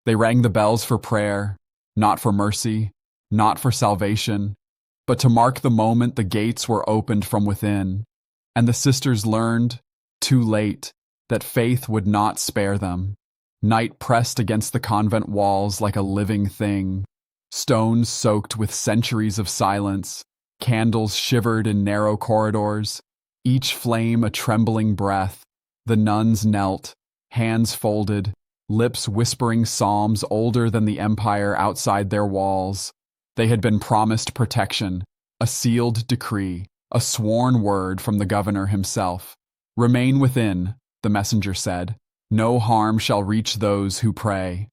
They rang the bells for prayer, not for mercy, not for salvation, but to mark the moment the gates were opened from within. And the sisters learned, too late, that faith would not spare them. Night pressed against the convent walls like a living thing. Stones soaked with centuries of silence, candles shivered in narrow corridors, each flame a trembling breath. The nuns knelt, hands folded, lips whispering psalms older than the empire outside their walls. They had been promised protection, a sealed decree, a sworn word from the governor himself. "Remain within," the messenger said. "No harm shall reach those who pray."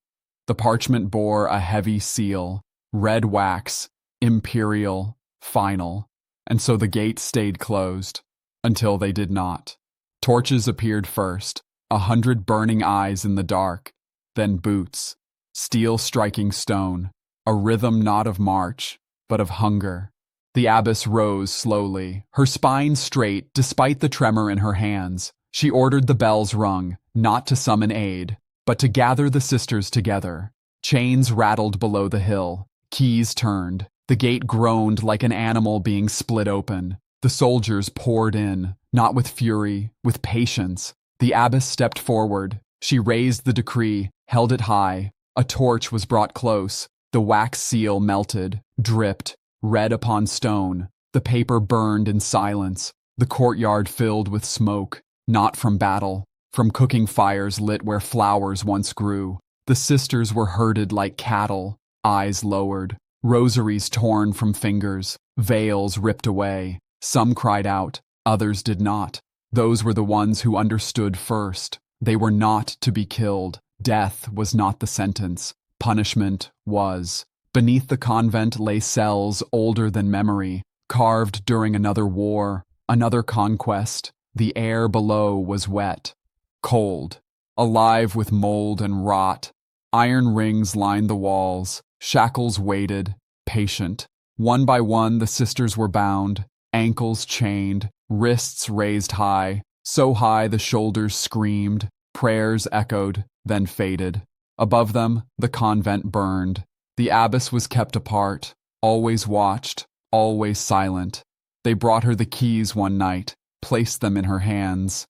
The parchment bore a heavy seal, red wax, imperial, final, and so the gate stayed closed, until they did not. Torches appeared first, 100 burning eyes in the dark, then boots, steel striking stone, a rhythm not of march, but of hunger. The abbess rose slowly, her spine straight despite the tremor in her hands. She ordered the bells rung, not to summon aid, but to gather the sisters together. Chains rattled below the hill, keys turned, the gate groaned like an animal being split open. The soldiers poured in, not with fury, with patience. The abbess stepped forward. She raised the decree, held it high. A torch was brought close. The wax seal melted, dripped, red upon stone. The paper burned in silence. The courtyard filled with smoke, not from battle, from cooking fires lit where flowers once grew. The sisters were herded like cattle, eyes lowered, rosaries torn from fingers, veils ripped away. Some cried out, others did not. Those were the ones who understood first. They were not to be killed. Death was not the sentence. Punishment was. Beneath the convent lay cells older than memory, carved during another war, another conquest. The air below was wet, cold, alive with mold and rot. Iron rings lined the walls, shackles weighted, patient. One by one the sisters were bound, ankles chained, wrists raised high, so high the shoulders screamed, prayers echoed, then faded. Above them, the convent burned. The abbess was kept apart, always watched, always silent. They brought her the keys one night, placed them in her hands.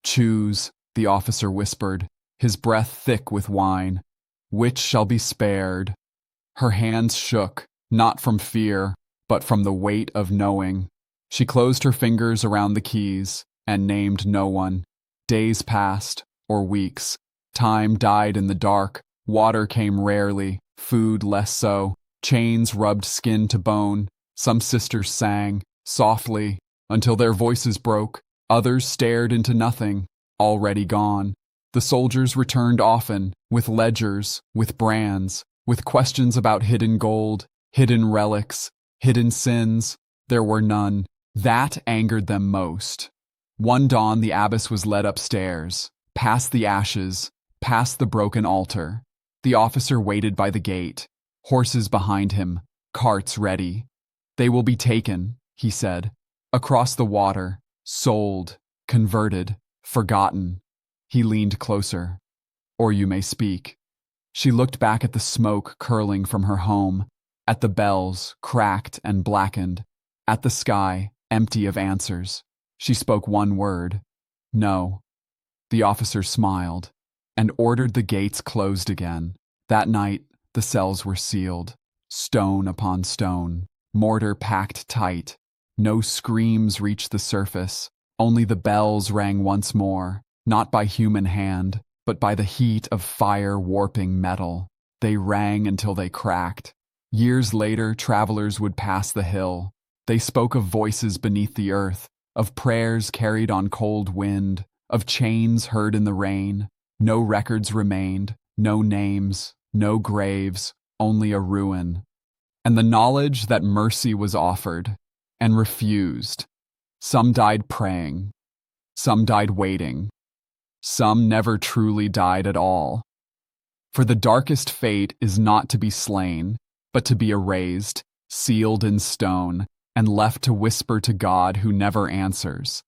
"Choose," the officer whispered, his breath thick with wine. "Which shall be spared?" Her hands shook, not from fear, but from the weight of knowing. She closed her fingers around the keys and named no one. Days passed, or weeks. Time died in the dark. Water came rarely, food less so. Chains rubbed skin to bone. Some sisters sang, softly, until their voices broke. Others stared into nothing, already gone. The soldiers returned often, with ledgers, with brands, with questions about hidden gold, hidden relics, hidden sins. There were none. That angered them most. One dawn the abbess was led upstairs, past the ashes, past the broken altar. The officer waited by the gate, horses behind him, carts ready. "They will be taken," he said, "across the water, sold, converted, forgotten." He leaned closer. "Or you may speak." She looked back at the smoke curling from her home, at the bells, cracked and blackened, at the sky, empty of answers. She spoke one word. "No." The officer smiled and ordered the gates closed again. That night, the cells were sealed, stone upon stone, mortar packed tight. No screams reached the surface. Only the bells rang once more, not by human hand, but by the heat of fire warping metal. They rang until they cracked. Years later, travelers would pass the hill. They spoke of voices beneath the earth, of prayers carried on cold wind, of chains heard in the rain. No records remained, no names, no graves, only a ruin. And the knowledge that mercy was offered and refused. Some died praying, some died waiting, some never truly died at all. For the darkest fate is not to be slain, but to be erased, sealed in stone, and left to whisper to God who never answers.